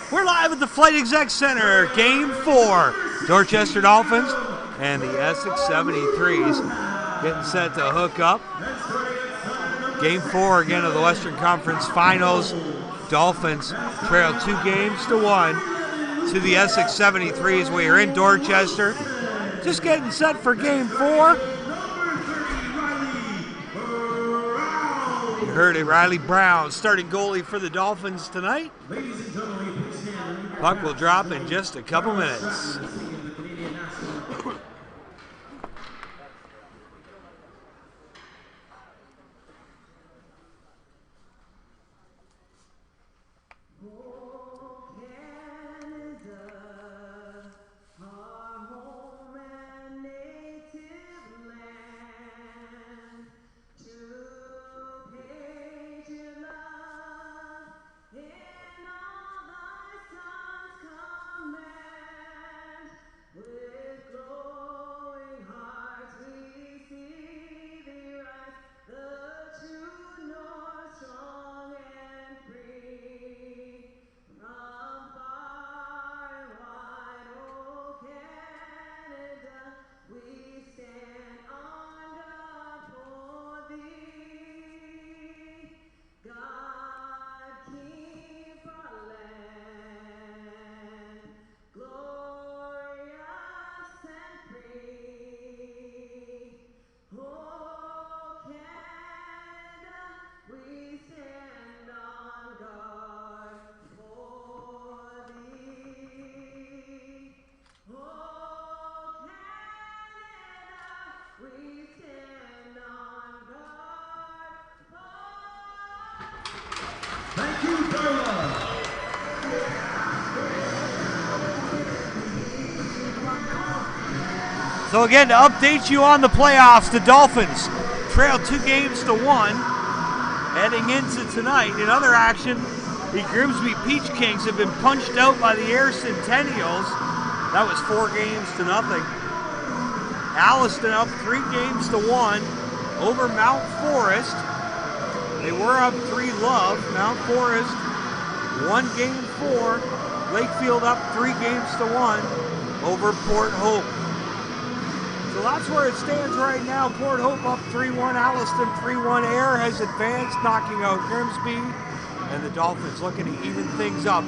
We're live at the Flight Exec Center, Game 4. Dorchester Dolphins and the Essex 73s getting set to hook up. Game 4 again of the Western Conference Finals. Dolphins trail 2-1 to the Essex 73s. We are in Dorchester, just getting set for Game 4. You heard it, Riley Brown, starting goalie for the Dolphins tonight. Puck will drop in just a couple minutes. Thank you very much. So again, to update you on the playoffs, the Dolphins trail 2-1 heading into tonight. In other action, the Grimsby Peach Kings have been punched out by the Air Centennials. That was 4-0. Alliston up 3-1 over Mount Forest. They were up 3-love. Mount Forest won Game 4. Lakefield up 3-1 over Port Hope. So that's where it stands right now. Port Hope up 3-1. Alliston 3-1. Air has advanced, knocking out Grimsby. And the Dolphins looking to even things up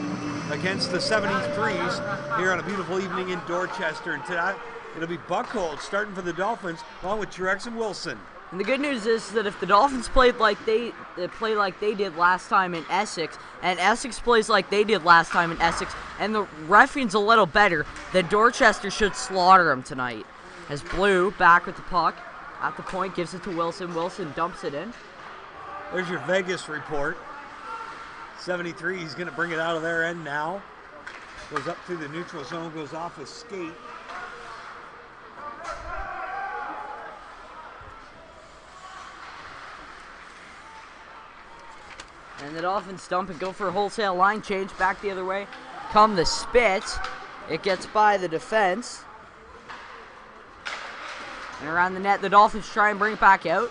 against the 73s here on a beautiful evening in Dorchester. And tonight it'll be Buckhold starting for the Dolphins along with Truex and Wilson. And the good news is that if the Dolphins play like they did last time in Essex, and Essex plays like they did last time in Essex, and the Ruffians a little better, then Dorchester should slaughter them tonight. As Blue back with the puck at the point, gives it to Wilson. Wilson dumps it in. There's your Vegas report. 73, he's going to bring it out of their end now. Goes up through the neutral zone, goes off a skate. And the Dolphins dump and go for a wholesale line change back the other way. Come the spit. It gets by the defense. And around the net, the Dolphins try and bring it back out.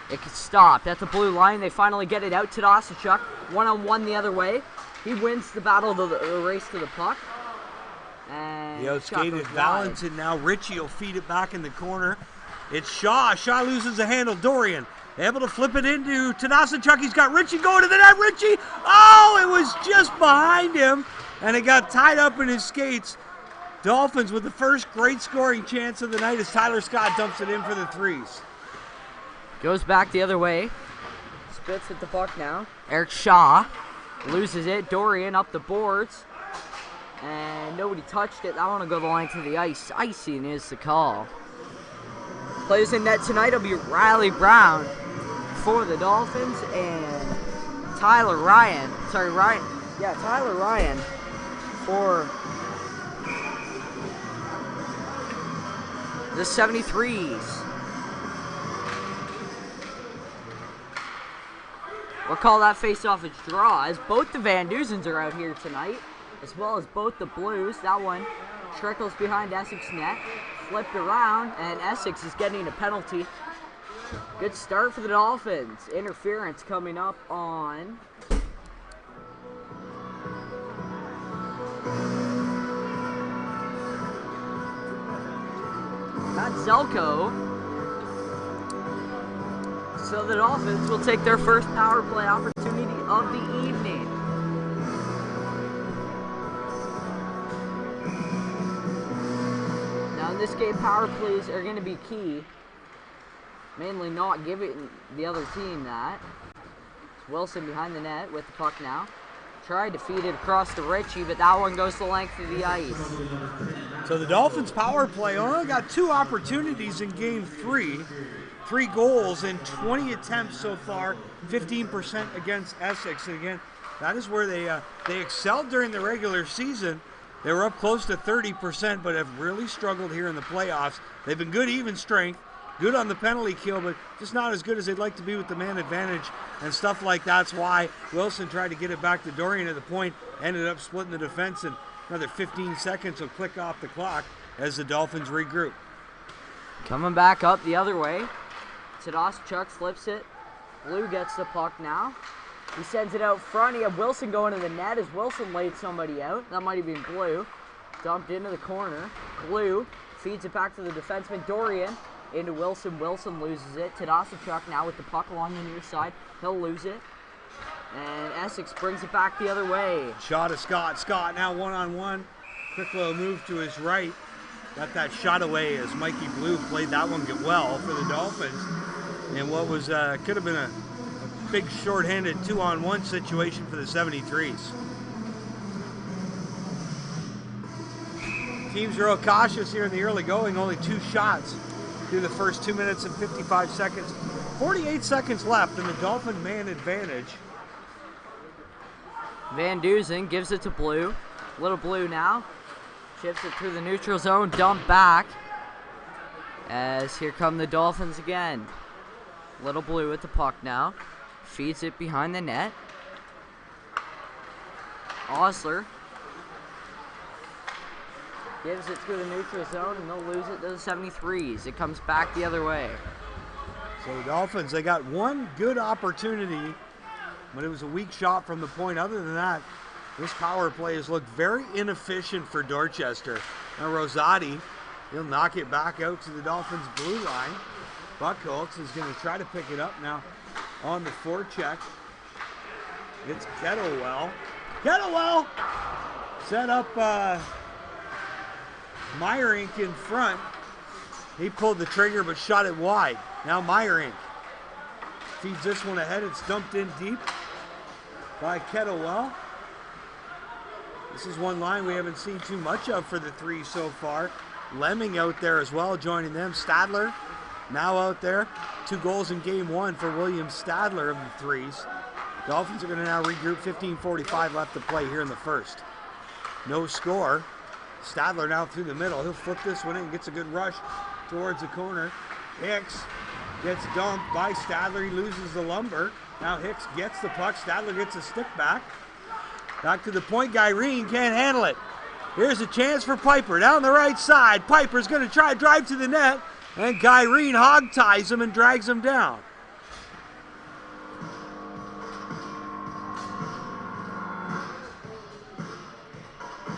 It gets stopped at the blue line. They finally get it out to Dosachuk. One-on-one the other way. He wins the battle, the race to the puck. And he outskated Valentin now. Ritchie will feed it back in the corner. It's Shaw. Shaw loses the handle. Dorian able to flip it into Tanasachuk. He's got Ritchie going to the net. Ritchie! Oh, it was just behind him. And it got tied up in his skates. Dolphins with the first great scoring chance of the night as Tyler Scott dumps it in for the threes. Goes back the other way. Spits at the puck now. Eric Shaw loses it. Dorian up the boards. And nobody touched it. That one will go the line to the ice. Icing is the call. Plays in net tonight will be Riley Brown for the Dolphins and Tyler Ryan. Tyler Ryan for the 73s. We'll call that face-off a draw as both the Van Duzens are out here tonight, as well as both the Blues. That one trickles behind Essex net. flipped around, and Essex is getting a penalty. Good start for the Dolphins. Interference coming up on Matt Zelko. So the Dolphins will take their first power play opportunity of the evening. Now in this game, power plays are going to be key. Mainly not giving the other team that. It's Wilson behind the net with the puck now. Tried to feed it across to Richie, but that one goes the length of the ice. So the Dolphins power play only got 2 opportunities in game 3. 3 goals in 20 attempts so far, 15% against Essex. And again, that is where they excelled during the regular season. They were up close to 30%, but have really struggled here in the playoffs. They've been good even strength, good on the penalty kill, but just not as good as they'd like to be with the man advantage and stuff like that's why Wilson tried to get it back to Dorian at the point, ended up splitting the defense, and another 15 seconds will click off the clock as the Dolphins regroup. Coming back up the other way. Tadashchuk flips it. Blue gets the puck now. He sends it out front. He had Wilson going to the net as Wilson laid somebody out. That might have been Blue. Dumped into the corner. Blue feeds it back to the defenseman Dorian. Into Wilson. Wilson loses it. Tadashchuk now with the puck along the near side. He'll lose it. And Essex brings it back the other way. Shot of Scott. Scott now one-on-one. Quick little move to his right. Got that shot away as Mikey Blue played that one well for the Dolphins. And what was could have been a big short-handed 2-on-1 situation for the 73s. Teams are real cautious here in the early going. Only 2 shots through the first 2 minutes and 55 seconds. 48 seconds left in the Dolphin man advantage. Van Dusen gives it to Blue. Little Blue now. Chips it through the neutral zone. Dump back. As here come the Dolphins again. Little Blue with the puck now. Feeds it behind the net. Osler gives it through the neutral zone, and they'll lose it to the 73s. It comes back the other way. So the Dolphins, they got 1 good opportunity, but it was a weak shot from the point. Other than that, this power play has looked very inefficient for Dorchester. Now Rosati, he'll knock it back out to the Dolphins' blue line. Buckholz is going to try to pick it up now on the forecheck. It's Kettlewell. Kettlewell set up Meyerink in front. He pulled the trigger but shot it wide. Now Meyerink feeds this one ahead. It's dumped in deep by Kettlewell. This is one line we haven't seen too much of for the 3 so far. Lemming out there as well, joining them. Stadler now out there. 2 goals in game 1 for William Stadler of the 3s. Dolphins are going to now regroup. 15:45 left to play here in the first. No score. Stadler now through the middle. He'll flip this one in, gets a good rush towards the corner. Hicks gets dumped by Stadler. He loses the lumber. Now Hicks gets the puck. Stadler gets a stick back. Back to the point. Gyrene can't handle it. Here's a chance for Piper down the right side. Piper's going to try to drive to the net, and Gyrene hog ties him and drags him down.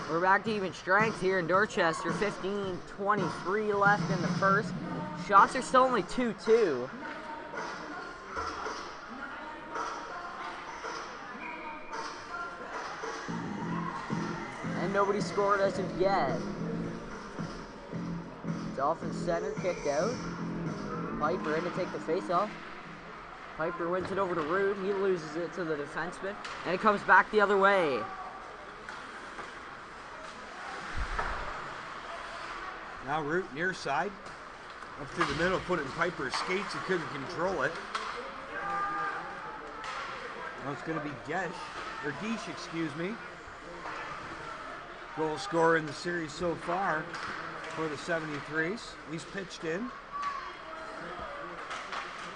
We're back to even strength here in Dorchester. 15:23 left in the first. Shots are still only 2-2. And nobody scored as of yet. Dolphins center kicked out. Piper in to take the face off. Piper wins it over to Root. He loses it to the defenseman. And it comes back the other way. Now Root near side. Up through the middle, put it in Piper's skates. He couldn't control it. Now it's going to be Geesh, excuse me. Goal scorer in the series so far for the 73s. He's pitched in.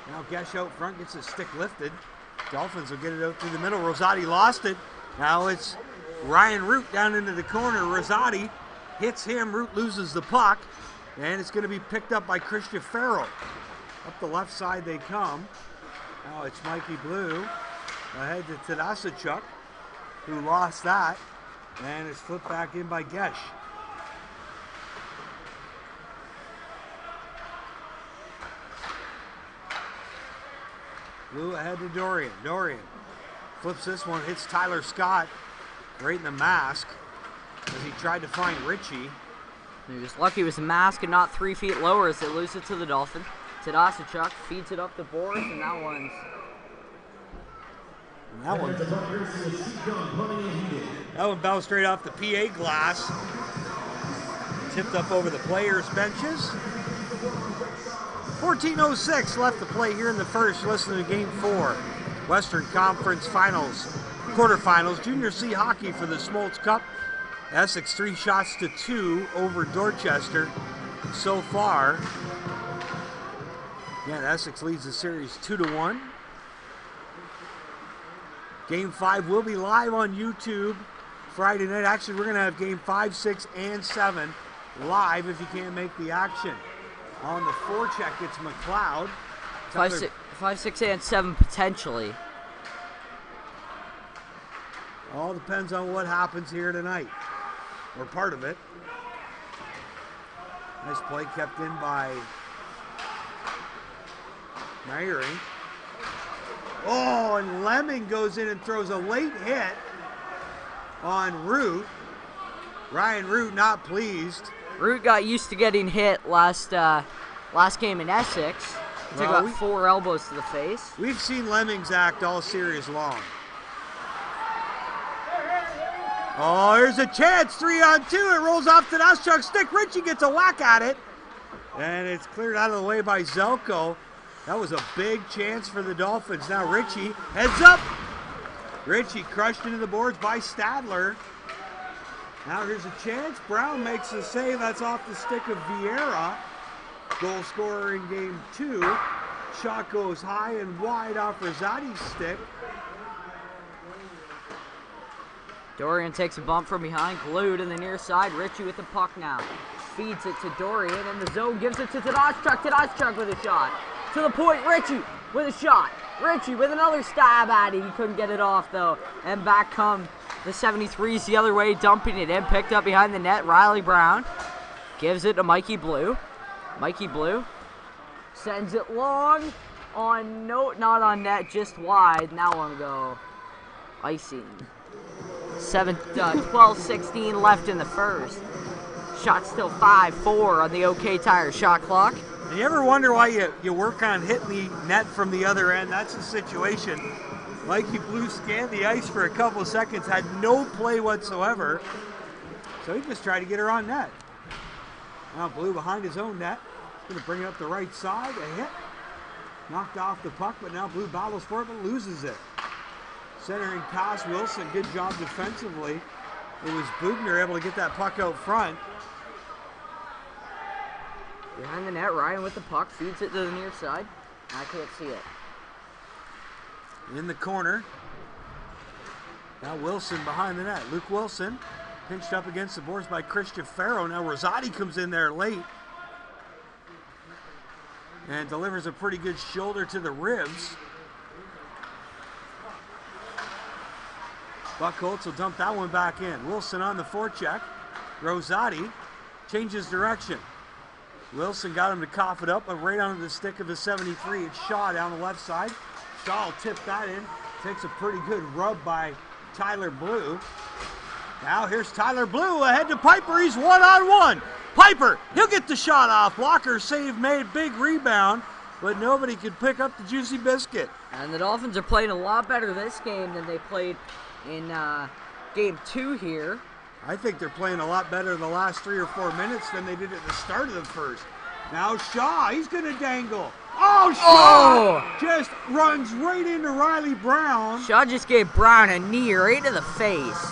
Now Gesh out front gets his stick lifted. Dolphins will get it out through the middle. Rosati lost it. Now it's Ryan Root down into the corner. Rosati hits him. Root loses the puck. And it's going to be picked up by Christian Farrell. Up the left side they come. Now it's Mikey Blue ahead to Tadasachuk, who lost that. And it's flipped back in by Gesh. Blue ahead to Dorian. Dorian flips this one, hits Tyler Scott right in the mask as he tried to find Richie. He was lucky it was a mask and not 3 feet lower as they lose it to the Dolphins. Tadasachuk feeds it up the boards, and that one's... That one bounced straight off the PA glass. Tipped up over the players' benches. 14:06 left to play here in the first. Listening to Game 4. Western Conference Finals, quarterfinals, Junior C hockey for the Smoltz Cup. Essex 3-2 over Dorchester so far. Again, Essex leads the series 2-1. Game 5 will be live on YouTube Friday night. Actually, we're going to have Game 5, 6, and 7 live if you can't make the action. On the forecheck, it's McLeod. 5, 6, and 7 potentially. All depends on what happens here tonight, or part of it. Nice play kept in by Myring. Oh, and Lemming goes in and throws a late hit on Root. Ryan Root not pleased. Root got used to getting hit last game in Essex. He took about 4 elbows to the face. We've seen Lemmings act all series long. Oh, here's a chance, 3-on-2. It rolls off to Tadasachuk's stick. Richie gets a whack at it. And it's cleared out of the way by Zelko. That was a big chance for the Dolphins. Now Richie heads up. Richie crushed into the boards by Stadler. Now here's a chance. Brown makes the save. That's off the stick of Vieira. Goal scorer in Game 2. Shot goes high and wide off Rosati's stick. Dorian takes a bump from behind, glued in the near side. Richie with the puck now. Feeds it to Dorian, and the zone gives it to Tadasachuk. Tadasachuk with a shot. To the point, Richie with a shot. Richie with another stab at it. He couldn't get it off, though. And back come the 73s the other way, dumping it in. Picked up behind the net, Riley Brown. Gives it to Mikey Blue. Mikey Blue sends it long on, no, not on net, just wide. Now one go icing. 12-16 left in the first. Shot still 5-4 on the OK Tire shot clock. And you ever wonder why you work on hitting the net from the other end? That's the situation. Mikey Blue scanned the ice for a couple of seconds, had no play whatsoever. So he just tried to get her on net. Now Blue behind his own net. Going to bring it up the right side. A hit. Knocked off the puck, but now Blue battles for it but loses it. Centering pass, Wilson, good job defensively. It was Bugner able to get that puck out front. Behind the net, Ryan with the puck, feeds it to the near side. I can't see it. In the corner. Now Wilson behind the net. Luke Wilson pinched up against the boards by Christian Farrow. Now Rosati comes in there late and delivers a pretty good shoulder to the ribs. Buck Holtz will dump that one back in. Wilson on the forecheck. Rosati changes direction. Wilson got him to cough it up, but right onto the stick of the 73. It's Shaw down the left side. Shaw will tip that in. Takes a pretty good rub by Tyler Blue. Now here's Tyler Blue ahead to Piper. He's one-on-one. Piper, he'll get the shot off. Blocker save made, big rebound, but nobody could pick up the juicy biscuit. And the Dolphins are playing a lot better this game than they played in Game 2 here. I think they're playing a lot better in the last 3 or 4 minutes than they did at the start of the first. Now Shaw, he's going to dangle. Oh, Shaw just runs right into Riley Brown. Shaw just gave Brown a knee right to the face.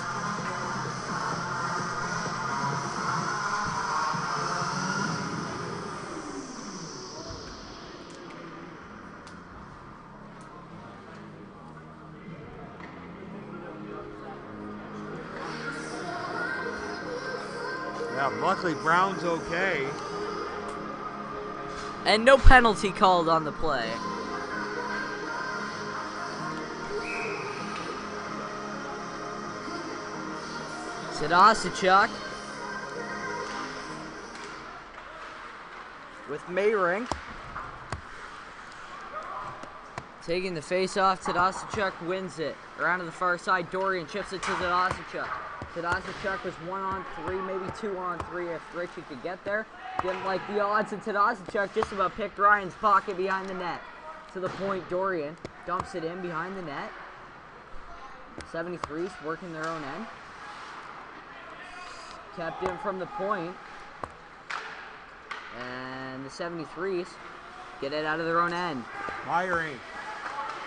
Yeah, luckily Brown's okay. And no penalty called on the play. Tadasachuk with Mayring. Taking the face off, Tadasachuk wins it. Around to the far side, Dorian chips it to Tadasachuk. Tadasachuk was 1-on-3, maybe 2-on-3 if Richie could get there. Didn't like the odds, and Tadasachuk just about picked Ryan's pocket behind the net. To the point, Dorian dumps it in behind the net. 73s working their own end. Kept in from the point. And the 73s get it out of their own end. Myring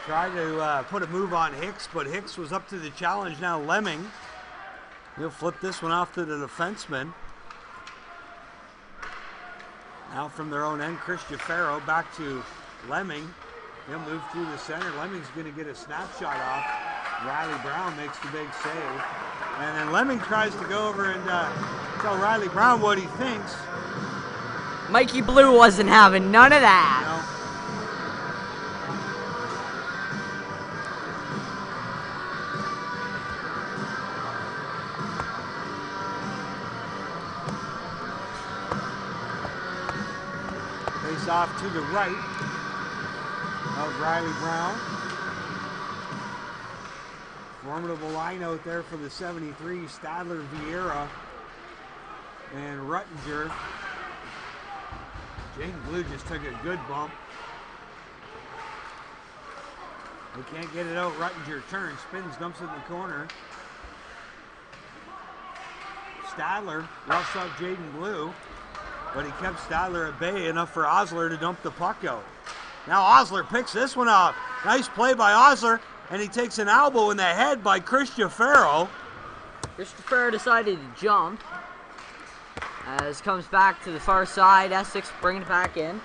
tried to put a move on Hicks, but Hicks was up to the challenge. Now Lemming, he'll flip this one off to the defenseman. Now from their own end, Chris Jafaro back to Lemming. He'll move through the center. Lemming's going to get a snapshot off. Riley Brown makes the big save. And then Lemming tries to go over and tell Riley Brown what he thinks. Mikey Blue wasn't having none of that. No. Face off to the right of Riley Brown. Formidable line out there for the 73, Stadler, Vieira, and Ruttinger. Jaden Blue just took a good bump. They can't get it out. Ruttinger turns, spins, dumps it in the corner. Stadler roughs up Jaden Blue, but he kept Stadler at bay enough for Osler to dump the puck out. Now Osler picks this one up. Nice play by Osler, and he takes an elbow in the head by Chris Jafaro. Chris Jafaro decided to jump. As comes back to the far side, Essex bringing it back in.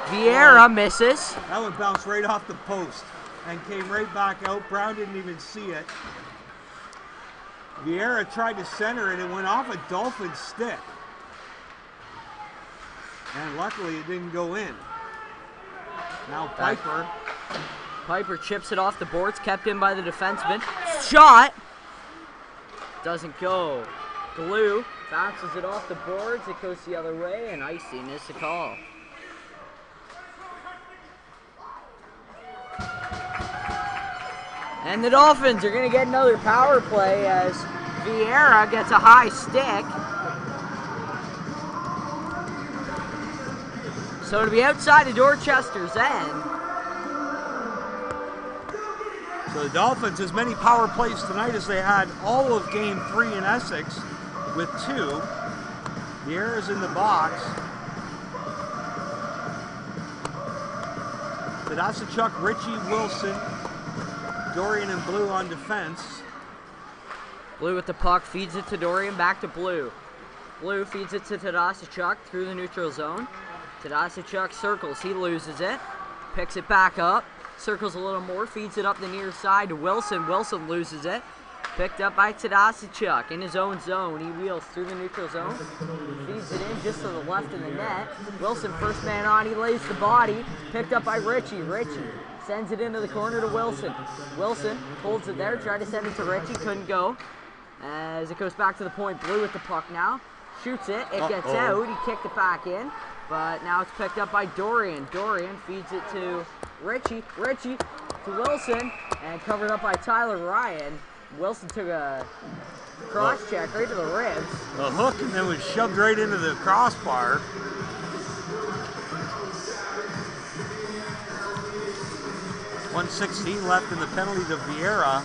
Vieira misses. That one bounced right off the post and came right back out. Brown didn't even see it. Vieira tried to center it and went off a Dolphin stick. And luckily it didn't go in. Now Piper. Piper chips it off the boards, kept in by the defenseman. Shot! Doesn't go. Blue bounces it off the boards, it goes the other way, and icing is the call. And the Dolphins are going to get another power play as Vieira gets a high stick. So to be outside of Dorchester's end. So the Dolphins, as many power plays tonight as they had all of Game 3 in Essex with 2. Vieira's in the box. Tadasachuk, Richie, Wilson, Dorian and Blue on defense. Blue with the puck, feeds it to Dorian, back to Blue. Blue feeds it to Tadasachuk through the neutral zone. Tadasachuk circles, he loses it. Picks it back up, circles a little more, feeds it up the near side to Wilson. Wilson loses it. Picked up by Tadasachuk in his own zone. He wheels through the neutral zone. Feeds it in just to the left of the net. Wilson, first man on, he lays the body. Picked up by Richie. Richie sends it into the corner to Wilson. Wilson holds it there, tried to send it to Richie, couldn't go. As it goes back to the point, Blue with the puck now. Shoots it, it gets out, he kicked it back in. But now it's picked up by Dorian. Dorian feeds it to Richie. Richie to Wilson, and covered up by Tyler Ryan. Wilson took a cross check right to the ribs. A hook and then was shoved right into the crossbar. .116 left in the penalty to Vieira.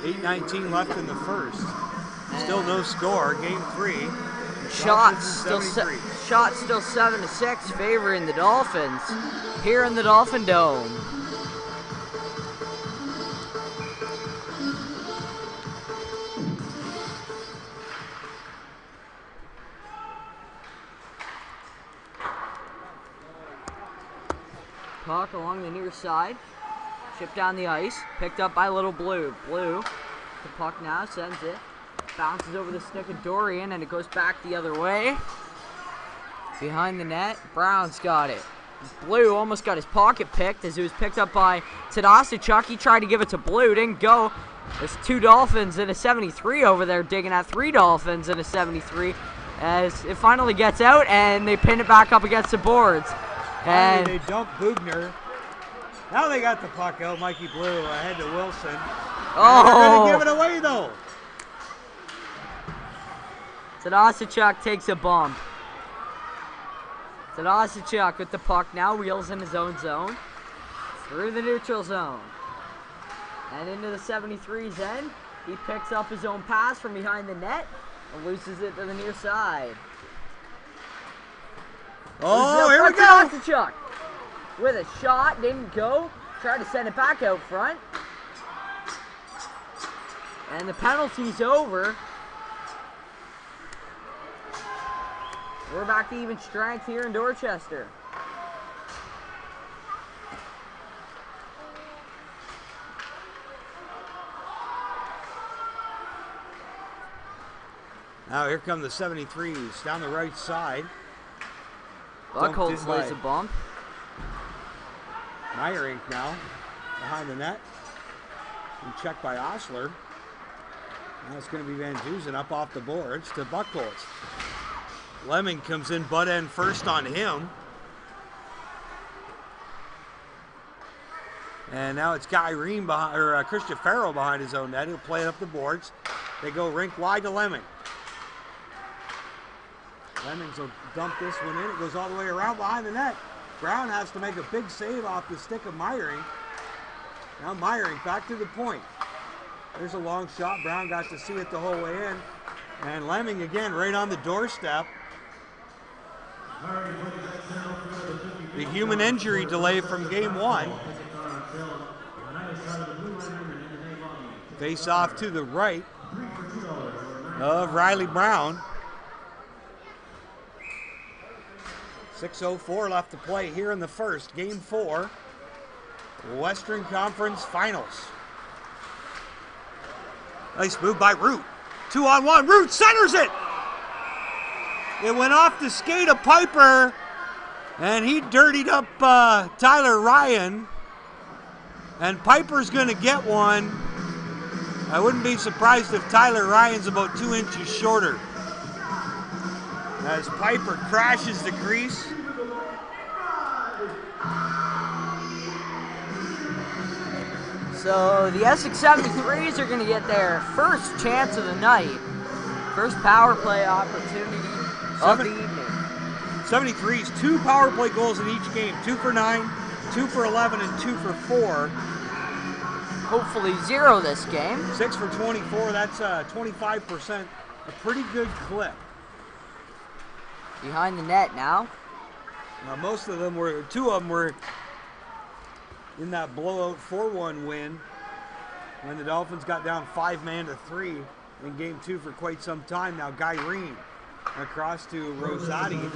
8:19 left in the first. Still no score. Game 3. Shots still 7-6 favoring the Dolphins here in the Dolphin Dome. Puck along the near side, chipped down the ice, picked up by Little Blue. Blue, the puck now sends it, bounces over the stick of Dorian, and it goes back the other way. Behind the net, Brown's got it. Blue almost got his pocket picked as it was picked up by Tadasichuk. He tried to give it to Blue, didn't go. There's 2 Dolphins and a 73 over there digging at 3 Dolphins and a 73 as it finally gets out and they pin it back up against the boards. And they dump Bugner. Now they got the puck out. Mikey Blue ahead to Wilson. Oh! They're going to give it away though. Tadasichuk takes a bump. Tadasichuk with the puck now, wheels in his own zone. Through the neutral zone. And into the 73's end. He picks up his own pass from behind the net and loses it to the near side. Oh, here we go! Tadasichuk with a shot, didn't go. Tried to send it back out front. And the penalty's over. We're back to even strength here in Dorchester. Now here come the 73s down the right side. Buckholz lays a bump. Meyerink now behind the net. And checked by Osler. Now it's going to be Van Dusen up off the boards to Buckholz. Lemming comes in butt end first on him. And now it's Guy Ream behind, or Christian Farrell behind his own net. He'll play it up the boards. They go rink wide to Lemming. Lemmings will dump this one in. It goes all the way around behind the net. Brown has to make a big save off the stick of Meyerink. Now Meyerink back to the point. There's a long shot. Brown got to see it the whole way in. And Lemming again right on the doorstep. The human injury delay from game 1. Face off to the right of Riley Brown. 6:04 left to play here in the first, game 4, Western Conference Finals. Nice move by Root. 2-on-1, Root centers it! It went off the skate of Piper, and he dirtied up Tyler Ryan. And Piper's going to get one. I wouldn't be surprised if Tyler Ryan's about 2 inches shorter. As Piper crashes the crease. So the Essex 73s are going to get their first chance of the night. First power play opportunity of the evening. 73s, 2 power play goals in each game. 2 for 9, 2 for 11, and 2 for 4. Hopefully 0 this game. 6 for 24, that's 25%. A pretty good clip. Behind the net now. Now most of them were, 2 of them were in that blowout 4-1 win when the Dolphins got down 5-man to 3 in game 2 for quite some time. Now Guy Ream across to Rosati.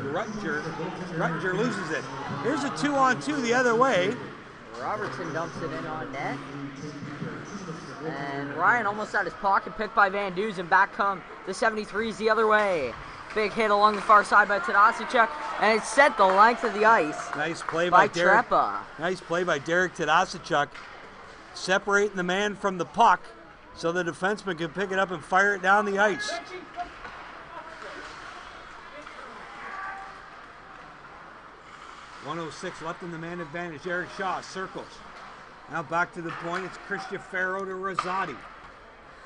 Rutger loses it. Here's a 2-on-2 the other way. Robertson dumps it in on net. And Ryan almost had his pocket picked by Van Dusen. Back come the 73s the other way. Big hit along the far side by Tadasichuk, and it set the length of the ice. Nice play by Derek. Treppa. Nice play by Derek Tadasichuk, separating the man from the puck so the defenseman can pick it up and fire it down the ice. .106 left in the man advantage. Eric Shaw circles. Now back to the point. It's Christian Farrow to Rosati.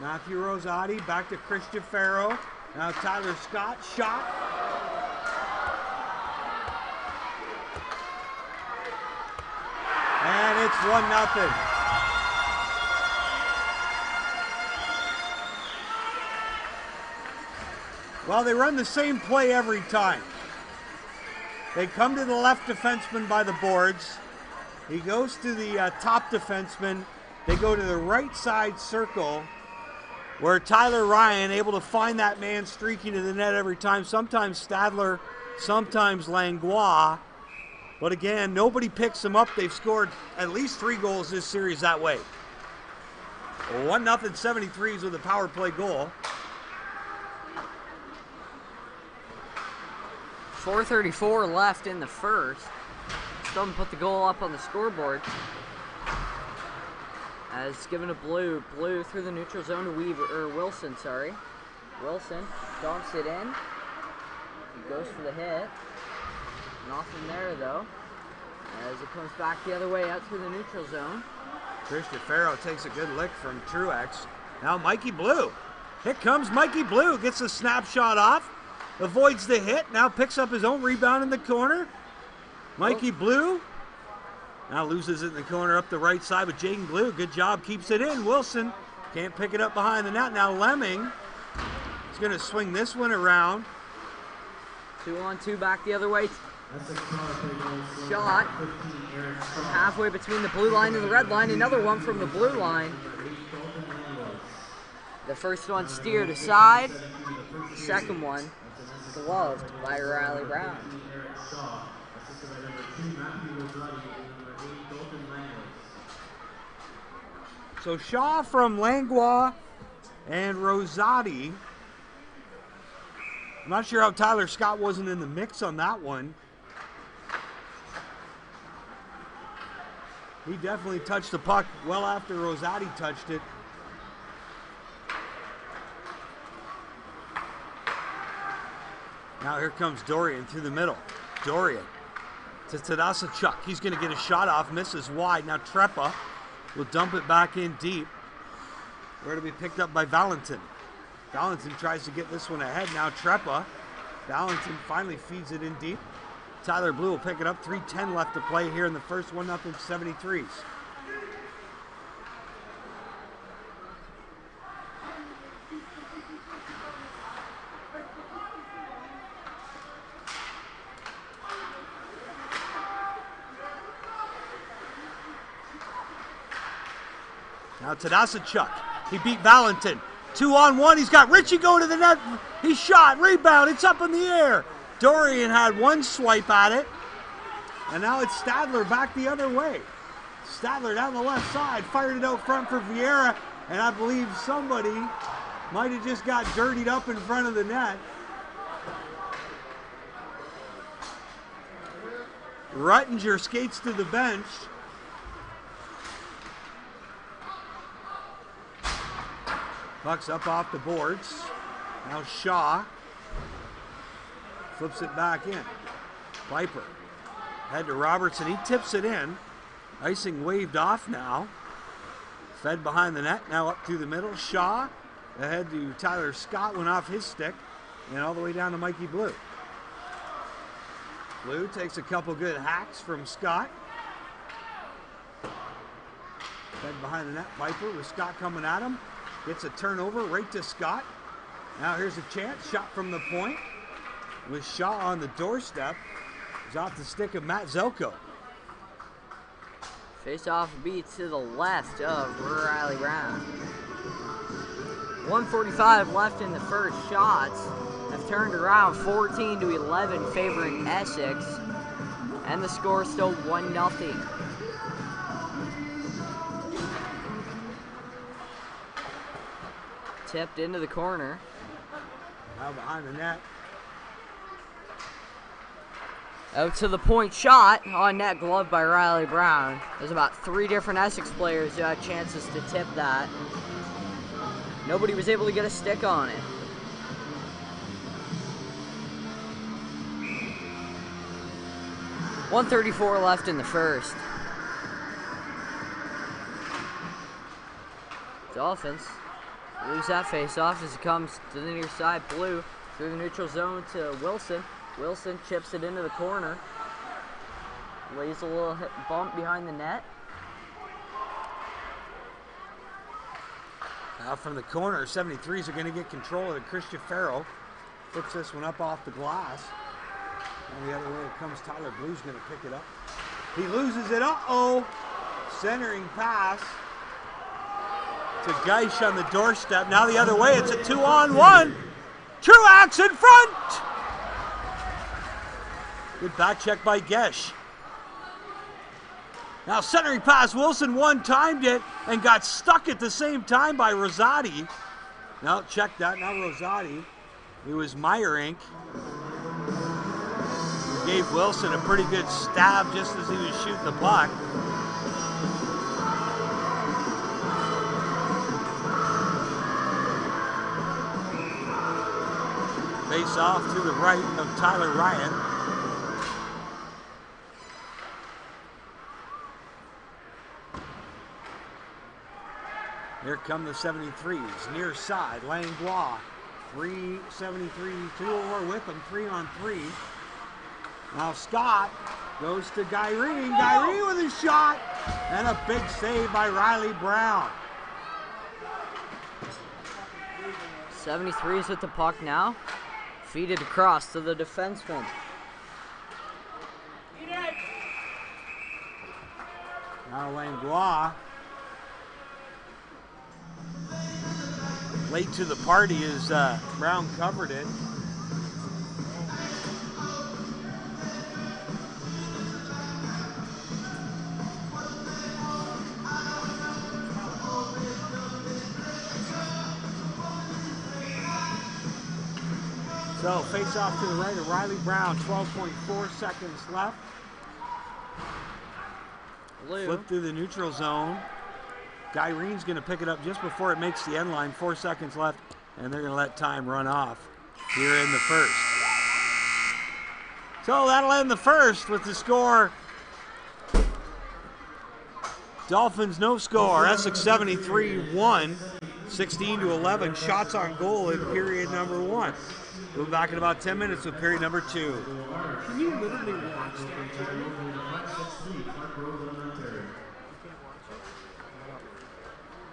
Matthew Rosati back to Christian Farrow. Now Tyler Scott, shot. And it's 1-0. Well, they run the same play every time. They come to the left defenseman by the boards. He goes to the top defenseman. They go to the right side circle, where Tyler Ryan able to find that man streaking to the net every time. Sometimes Stadler, sometimes Langlois. But again, nobody picks them up. They've scored at least 3 goals this series that way. 1-0 73s with a power play goal. 4:34 left in the first. Still haven't put the goal up on the scoreboard. As given to Blue through the neutral zone to Wilson, sorry. Wilson dumps it in. He goes for the hit. Nothing there though. As it comes back the other way out through the neutral zone. Christian Farrow takes a good lick from Truex. Now Mikey Blue. Here comes Mikey Blue. Gets a snapshot off. Avoids the hit. Now picks up his own rebound in the corner. Mikey Blue. Now loses it in the corner up the right side with Jaden Blue. Good job. Keeps it in. Wilson can't pick it up behind the net. Now Lemming is going to swing this one around. 2-on-2 back the other way. Shot from halfway between the blue line and the red line. Another one from the blue line. The first one steered aside. The second one gloved by Riley Brown. So Shaw from Langlois and Rosati. I'm not sure how Tyler Scott wasn't in the mix on that one. He definitely touched the puck well after Rosati touched it. Now here comes Dorian through the middle. Dorian to Tadasachuk. He's going to get a shot off, misses wide. Now Trepa will dump it back in deep. Where to be picked up by Valentin. Valentin tries to get this one ahead. Now Trepa. Valentin finally feeds it in deep. Tyler Blue will pick it up. 3:10 left to play here in the first 1-0 73s. Now Tadasachuk. He beat Valentin. 2-on-1. He's got Richie going to the net. He shot. Rebound. It's up in the air. Dorian had one swipe at it. And now it's Stadler back the other way. Stadler down the left side. Fired it out front for Vieira. And I believe somebody might have just got dirtied up in front of the net. Ruttinger skates to the bench. Puck's up off the boards. Now Shaw flips it back in. Viper head to Robertson. He tips it in. Icing waved off now. Fed behind the net. Now up through the middle. Shaw ahead to Tyler Scott. Went off his stick. And all the way down to Mikey Blue. Blue takes a couple good hacks from Scott. Fed behind the net. Viper with Scott coming at him. Gets a turnover right to Scott. Now here's a chance. Shot from the point. With Shaw on the doorstep. He's off the stick of Matt Zelko. Face-off beat to the left of Riley Brown. 1:45 left in the first. Shots have turned around 14-11 favoring Essex. And the score is still 1-0. Tipped into the corner. Now behind the net. Out to the point shot. On net, gloved by Riley Brown. There's about 3 different Essex players who had chances to tip that. Nobody was able to get a stick on it. .134 left in the first. Dolphins lose that face-off as it comes to the near side. Blue through the neutral zone to Wilson. Wilson chips it into the corner. Lays a little bump behind the net. Now from the corner, 73s are going to get control of it. Christian Farrow flips this one up off the glass. And the other way it comes, Tyler Blue's going to pick it up. He loses it. Uh-oh. Centering pass to Geisch on the doorstep. Now the other way, it's a 2-on-1. Truax in front. Good back check by Gesh. Now centering pass, Wilson one-timed it and got stuck at the same time by Rosati. Now check that, now Rosati. It was Meyerink. Gave Wilson a pretty good stab just as he was shooting the puck. Face off to the right of Tyler Ryan. Here come the 73s, near side, Langlois. 373, 2 over with him, 3-on-3. Now Scott goes to Gyrene. Gyrene with a shot, and a big save by Riley Brown. 73's with the puck now. Feed it across to the defenseman. Now Langlois. Late to the party as Brown covered it. So face off to the right of Riley Brown, 12.4 seconds left. Flip through the neutral zone. Gyrene's going to pick it up just before it makes the end line. 4 seconds left, and they're going to let time run off here in the first. So that'll end the first with the score. Dolphins no score. Essex 73-1, 16-11. Shots on goal in period number 1. We'll be back in about 10 minutes with period number 2. Can you literally watch that?